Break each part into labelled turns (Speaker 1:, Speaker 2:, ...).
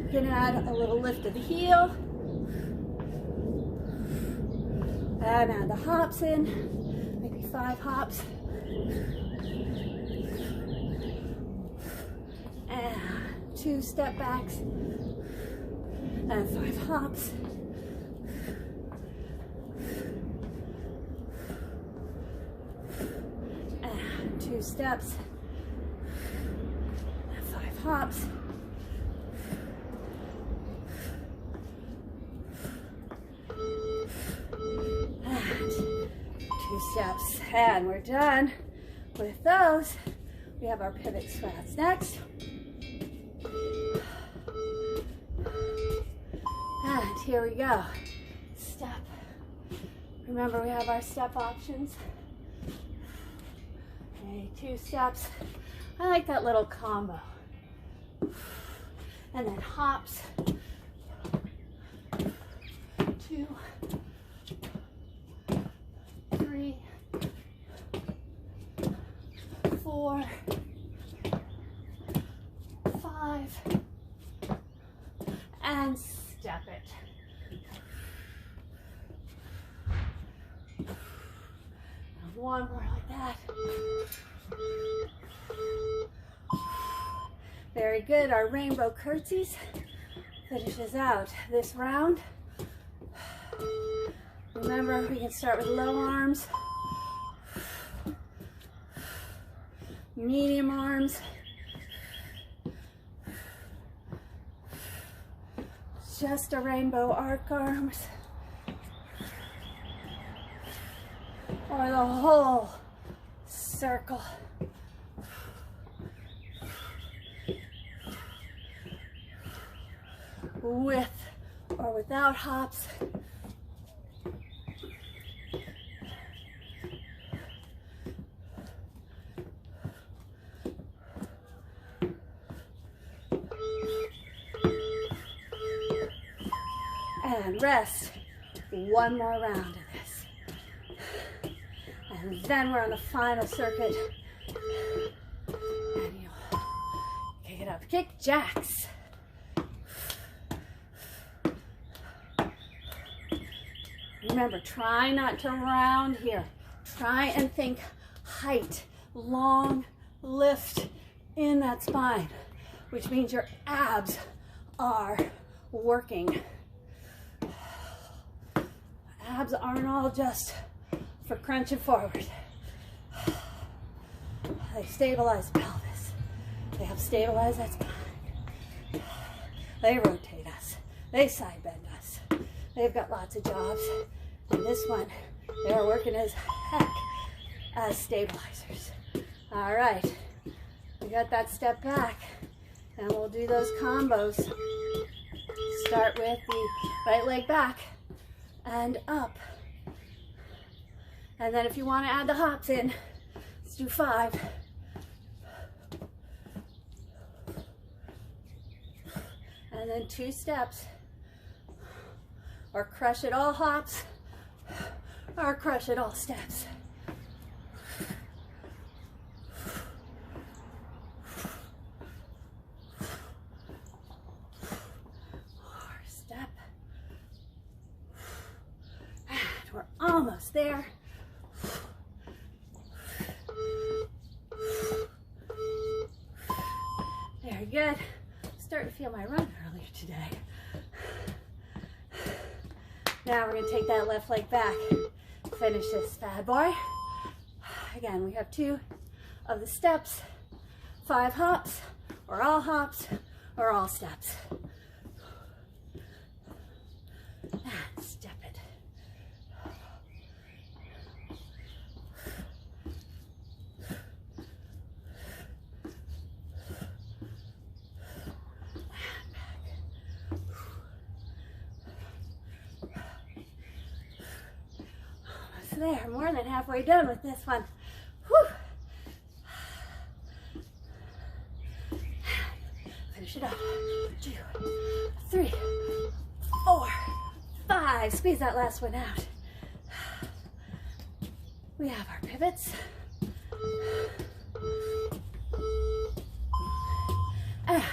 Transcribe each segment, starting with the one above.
Speaker 1: You can add a little lift of the heel. And add the hops in, maybe 5 hops. And 2 step backs. And 5 hops. And 2 steps. And 5 hops. And 2 steps. And we're done with those. We have our pivot squats next. And here we go. Step. Remember, we have our step options. Okay, 2 steps. I like that little combo. And then hops. 2, 3, 4, 5, and step it. And 1 more like that. Very good. Our rainbow curtsies finishes out this round. Remember, we can start with low arms, medium arms, just a rainbow arc arms, or the whole circle. With or without hops. And rest. 1 more round of this. And then we're on the final circuit. And you'll kick it up. Kick jacks. Remember, try not to round here. Try and think height, long lift in that spine, which means your abs are working. Abs aren't all just for crunching forward. They stabilize the pelvis. They help stabilize that spine. They rotate us. They side bend us. They've got lots of jobs. And this one, they are working as heck as stabilizers. All right, we got that step back, and we'll do those combos. Start with the right leg back and up. And then if you want to add the hops in, let's do 5. And then 2 steps. Or crush it all hops, or crush it all steps. Or step. And we're almost there. Very good. Starting to feel my run earlier today. Now we're going to take that left leg back. Finish this bad boy. Again, we have 2 of the steps, 5 hops, or all steps. And step it. There, more than halfway done with this one. Whew. Finish it up. 2, 3, 4, 5. Squeeze that last one out. We have our pivots. And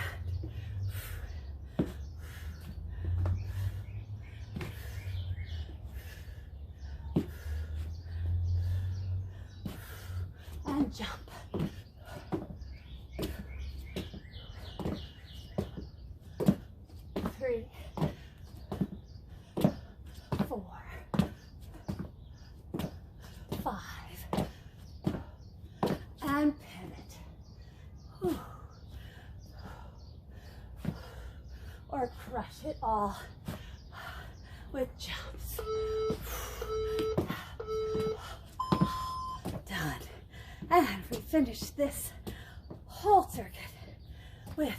Speaker 1: and jump. 3, 4, 5, and pivot. Whew. Or crush it all with jumps. Done. And we finish this whole circuit with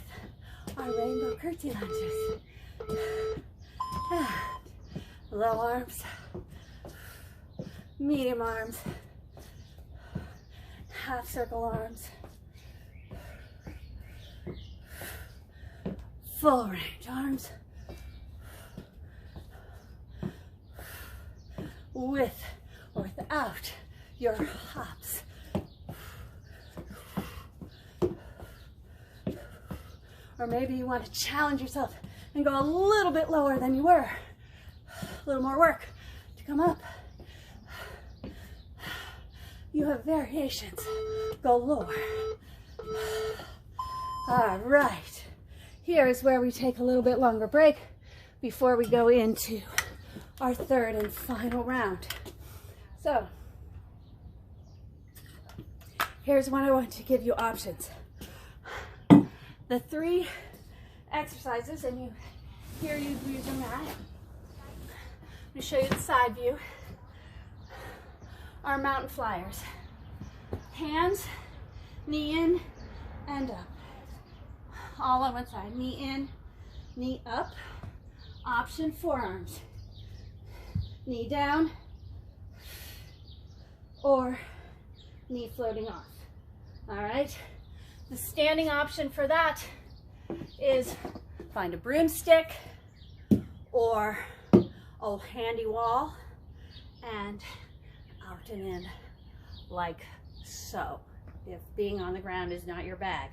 Speaker 1: our rainbow curtsy lunges. And low arms, medium arms, half circle arms, full range arms, with or without your hops. Or maybe you want to challenge yourself and go a little bit lower than you were. A little more work to come up. You have variations. Go lower. All right. Here is where we take a little bit longer break before we go into our third and final round. So, here's when I want to give you options. The 3 exercises, and here you use your mat. I'm going to show you the side view. Our mountain flyers. Hands, knee in, and up. All on one side. Knee in, knee up. Option forearms. Knee down, or knee floating off. All right. The standing option for that is find a broomstick or a handy wall and out and in like so, if being on the ground is not your bag.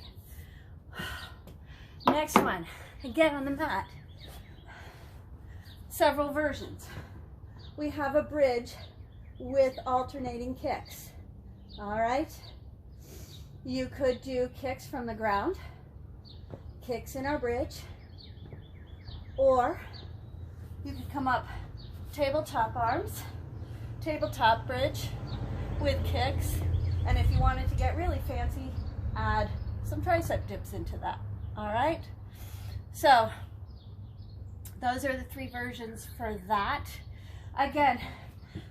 Speaker 1: Next one, again on the mat. Several versions. We have a bridge with alternating kicks. All right. You could do kicks from the ground, kicks in our bridge, or you could come up tabletop arms, tabletop bridge with kicks, and if you wanted to get really fancy, add some tricep dips into that. All right. So those are the 3 versions for that. Again,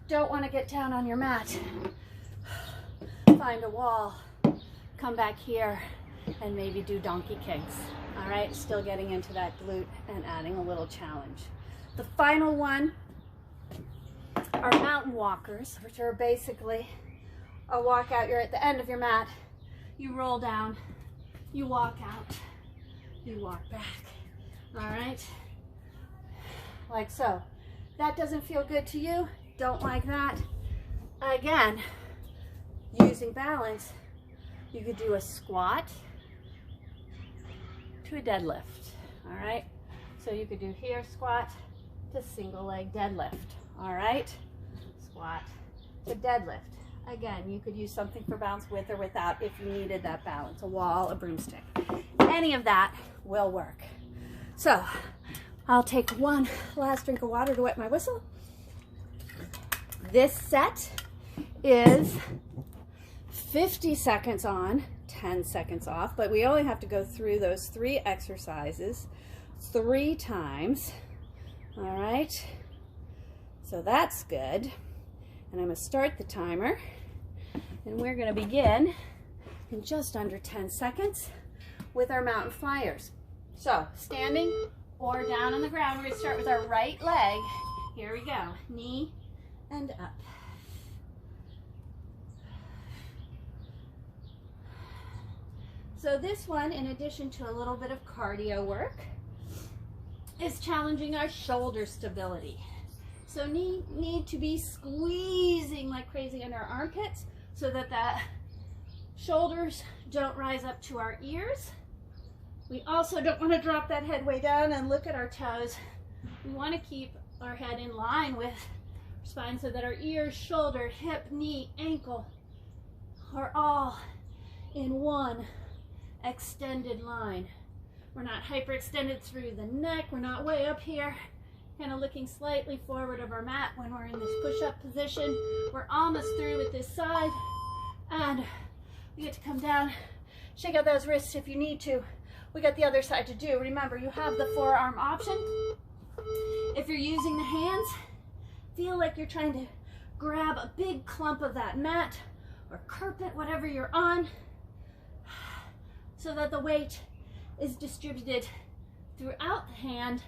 Speaker 1: don't want to get down on your mat. Find a wall, come back here, and maybe do donkey kicks. All right, still getting into that glute and adding a little challenge. The final one are mountain walkers, which are basically a walkout. You're at the end of your mat, you roll down, you walk out, you walk back. All right, like so. That doesn't feel good to you, don't like that. Again, using balance, you could do a squat to a deadlift. All right, so you could do here squat to single leg deadlift. All right, squat to deadlift. Again, you could use something for balance with or without if you needed that balance, a wall, a broomstick. Any of that will work. So I'll take one last drink of water to wet my whistle. This set is 50 seconds on, 10 seconds off, but we only have to go through those 3 exercises 3 times. All right, so that's good. And I'm going to start the timer, and we're going to begin in just under 10 seconds with our mountain flyers. So standing or down on the ground, we're going to start with our right leg. Here we go, knee and up. So this one, in addition to a little bit of cardio work, is challenging our shoulder stability. So need to be squeezing like crazy in our armpits so that the shoulders don't rise up to our ears. We also don't want to drop that head way down and look at our toes. We want to keep our head in line with our spine so that our ears, shoulder, hip, knee, ankle are all in one extended line. We're not hyperextended through the neck. We're not way up here, kind of looking slightly forward of our mat when we're in this push-up position. We're almost through with this side, and we get to come down, shake out those wrists if you need to. We got the other side to do. Remember, you have the forearm option. If you're using the hands, feel like you're trying to grab a big clump of that mat or carpet, whatever you're on, so that the weight is distributed throughout the hand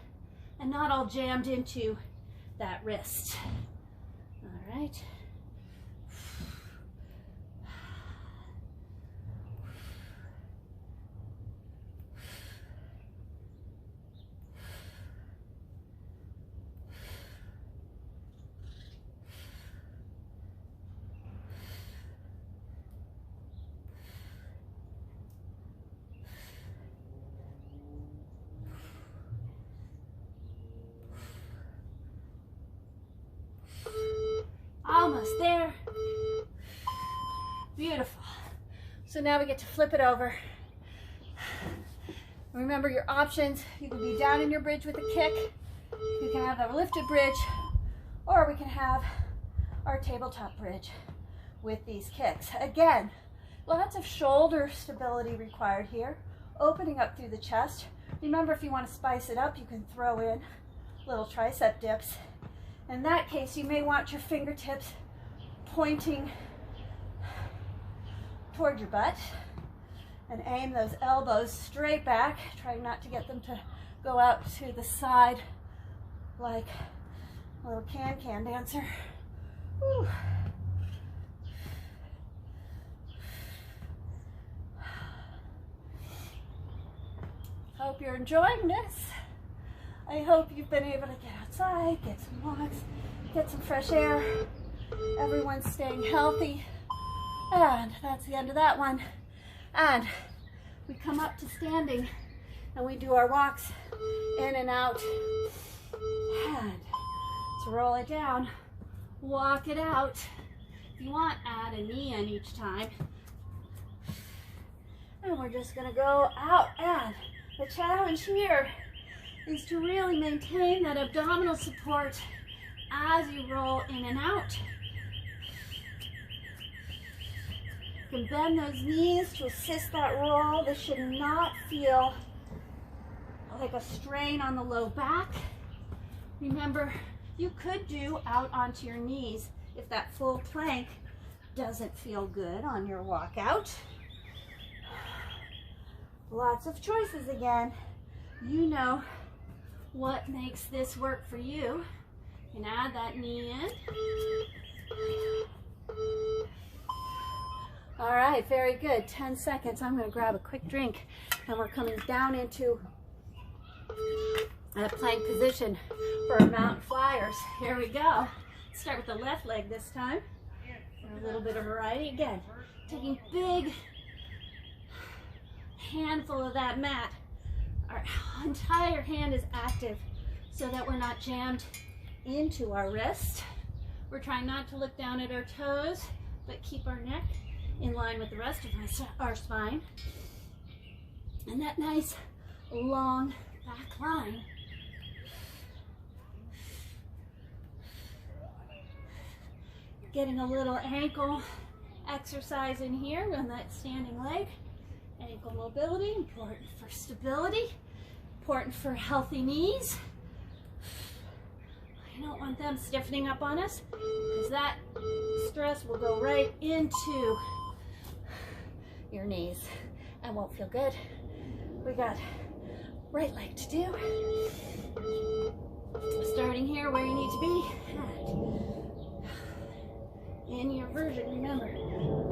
Speaker 1: and not all jammed into that wrist. All right. Almost there. Beautiful. So now we get to flip it over. Remember your options. You can be down in your bridge with a kick. You can have a lifted bridge, or we can have our tabletop bridge with these kicks. Again, lots of shoulder stability required here. Opening up through the chest. Remember, if you want to spice it up, you can throw in little tricep dips. In that case, you may want your fingertips pointing toward your butt and aim those elbows straight back, trying not to get them to go out to the side like a little can-can dancer. Whew. Hope you're enjoying this. I hope you've been able to get outside, get some walks, get some fresh air. Everyone's staying healthy. And that's the end of that one. And we come up to standing and we do our walks in and out. And let's roll it down, walk it out. If you want, add a knee in each time. And we're just gonna go out, and the challenge here is to really maintain that abdominal support as you roll in and out. You can bend those knees to assist that roll. This should not feel like a strain on the low back. Remember, you could do out onto your knees if that full plank doesn't feel good on your walk out. Lots of choices again. You know what makes this work for you. You can add that knee in. All right, very good. 10 seconds. I'm going to grab a quick drink, and we're coming down into a plank position for our mountain flyers. Here we go. Start with the left leg this time. For a little bit of variety. Again, taking big handful of that mat. Our entire hand is active so that we're not jammed into our wrist. We're trying not to look down at our toes, but keep our neck in line with the rest of our spine. And that nice long back line. Getting a little ankle exercise in here on that standing leg. Ankle mobility, important for stability, important for healthy knees. I don't want them stiffening up on us, because that stress will go right into your knees and won't feel good. We got right leg to do. Starting here where you need to be. And in your version, remember,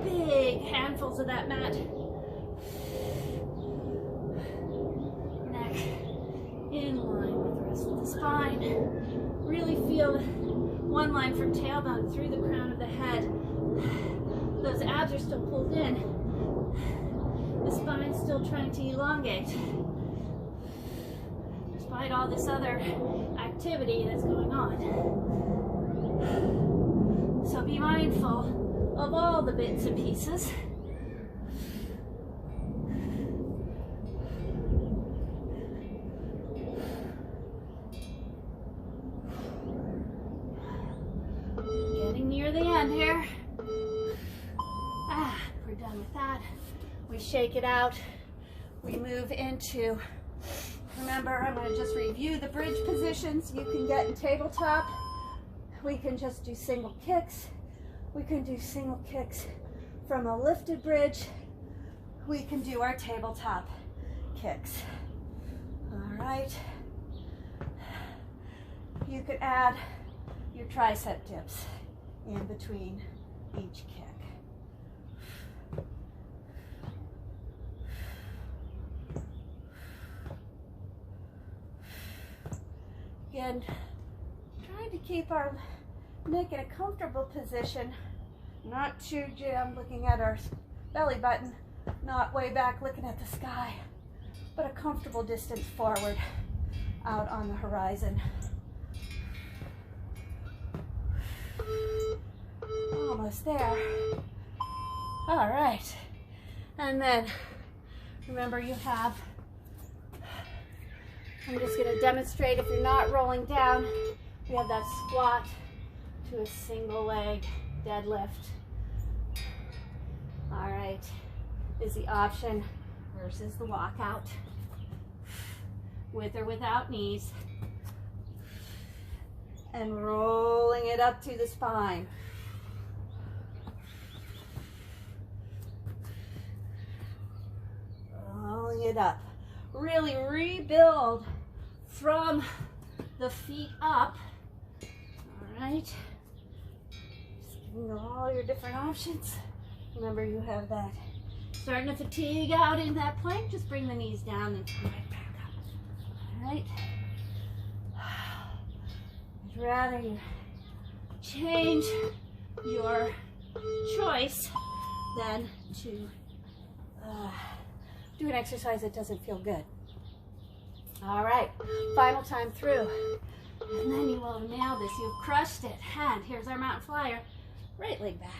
Speaker 1: big handfuls of that mat. Neck in line with the rest of the spine. Really feel one line from tailbone through the crown of the head. Those abs are still pulled in. The spine's still trying to elongate, despite all this other activity that's going on. So be mindful of all the bits and pieces. Getting near the end here. We're done with that. We shake it out. We move into, remember, I'm going to just review the bridge positions you can get in tabletop. We can just do single kicks. We can do single kicks from a lifted bridge. We can do our tabletop kicks. All right. You could add your tricep dips in between each kick. Again, trying to keep our neck in a comfortable position, not too jammed looking at our belly button, not way back looking at the sky, but a comfortable distance forward out on the horizon. Almost there. All right. And then remember you have, I'm just going to demonstrate if you're not rolling down, we have that squat to a single leg deadlift. All right, is the option versus the walkout, with or without knees, and rolling it up to the spine. Rolling it up. Really rebuild from the feet up. All right. Just giving you all your different options. Remember, you have that. Starting to fatigue out in that plank, just bring the knees down and come right back up. All right. I'd rather you change your choice than to do an exercise that doesn't feel good. All right, final time through. And then you will nail this. You've crushed it. And here's our mountain flyer. Right leg back.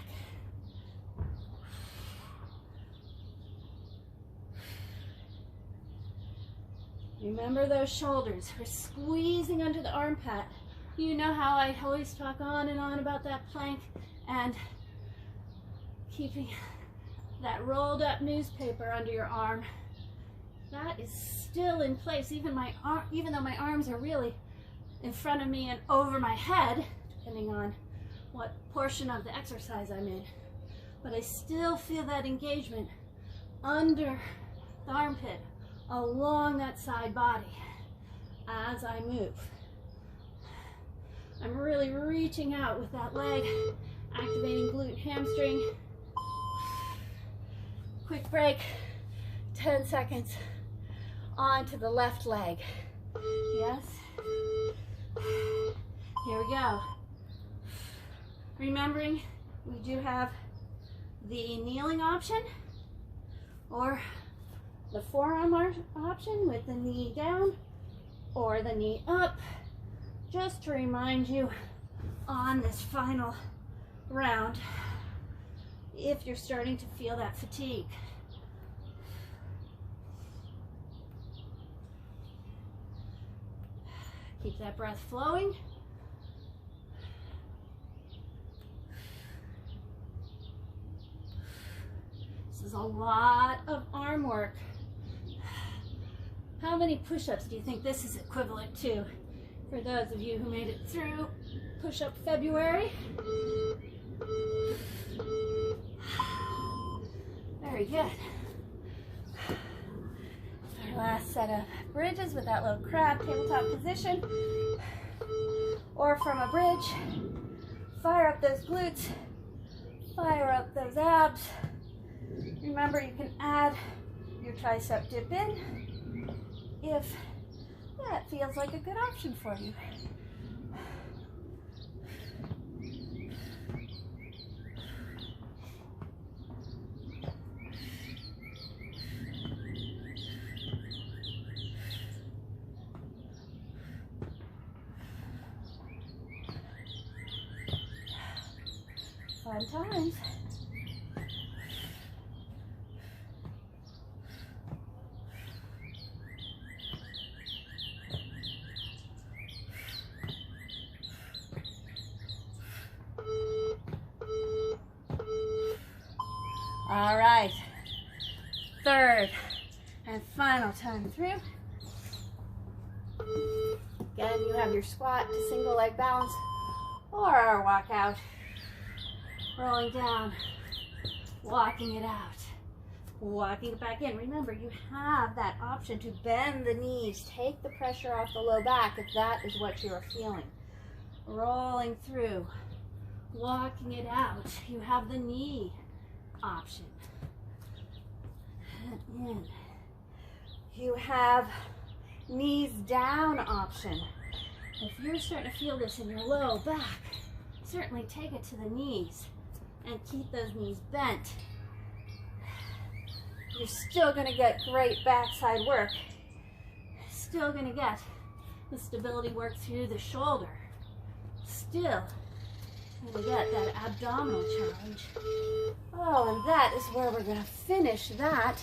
Speaker 1: Remember those shoulders. We're squeezing under the armpit. You know how I always talk on and on about that plank and keeping that rolled up newspaper under your arm. That is still in place, even though my arms are really in front of me and over my head, depending on what portion of the exercise I'm in. But I still feel that engagement under the armpit, along that side body as I move. I'm really reaching out with that leg, activating glute hamstring. Quick break, 10 seconds. Onto the left leg. Yes. Here we go. Remembering, we do have the kneeling option or the forearm option with the knee down or the knee up. Just to remind you on this final round, if you're starting to feel that fatigue. Keep that breath flowing. This is a lot of arm work. How many push-ups do you think this is equivalent to? For those of you who made it through push-up February. Very good. Our last set of bridges with that little crab tabletop position. Or from a bridge, fire up those glutes, fire up those abs. Remember, you can add your tricep dip in if that feels like a good option for you. Fun times. All right. Third and final time through. Again, you have your squat to single leg balance or our walkout. Rolling down, walking it out, walking it back in. Remember, you have that option to bend the knees, take the pressure off the low back if that is what you're feeling. Rolling through, walking it out. You have the knee option. And in. You have knees down option. If you're starting to feel this in your low back, certainly take it to the knees and keep those knees bent. You're still going to get great backside work. Still going to get the stability work through the shoulder. Still going to get that abdominal challenge. Oh, and that is where we're going to finish that.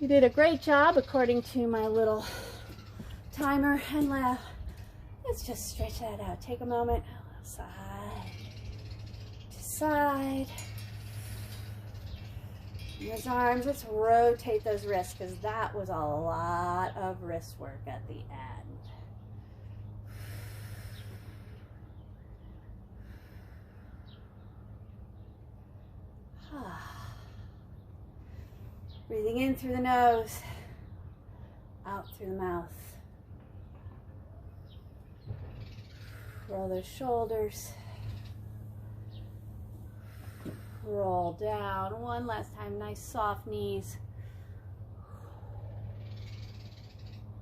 Speaker 1: You did a great job according to my little timer. And let's just stretch that out. Take a moment. Side to side. And those arms, let's rotate those wrists because that was a lot of wrist work at the end. Breathing in through the nose, out through the mouth. Roll those shoulders. Roll down. One last time. Nice soft knees.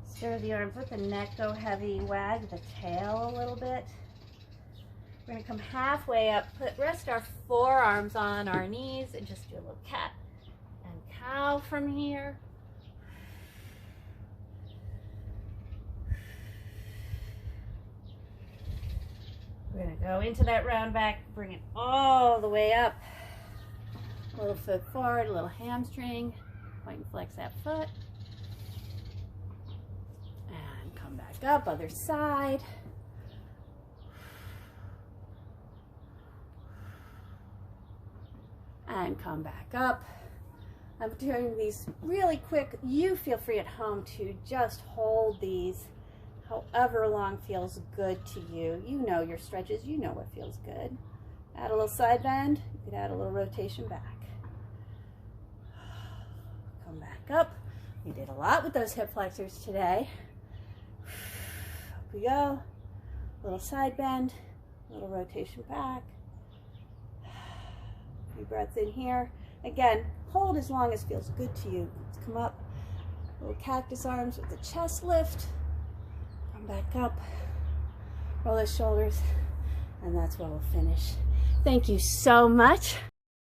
Speaker 1: Stir the arms. Let the neck go heavy. Wag the tail a little bit. We're going to come halfway up. Rest our forearms on our knees and just do a little cat and cow from here. We're going to go into that round back, bring it all the way up. A little foot forward, a little hamstring. Point and flex that foot. And come back up, other side. And come back up. I'm doing these really quick. You feel free at home to just hold these however long feels good to you. You know your stretches, you know what feels good. Add a little side bend, you could add a little rotation back. Come back up. We did a lot with those hip flexors today. Up we go. Little side bend, little rotation back. A few breaths in here. Again, hold as long as feels good to you. Let's come up. Little cactus arms with the chest lift. Come back up. Roll those shoulders. And that's where we'll finish. Thank you so much.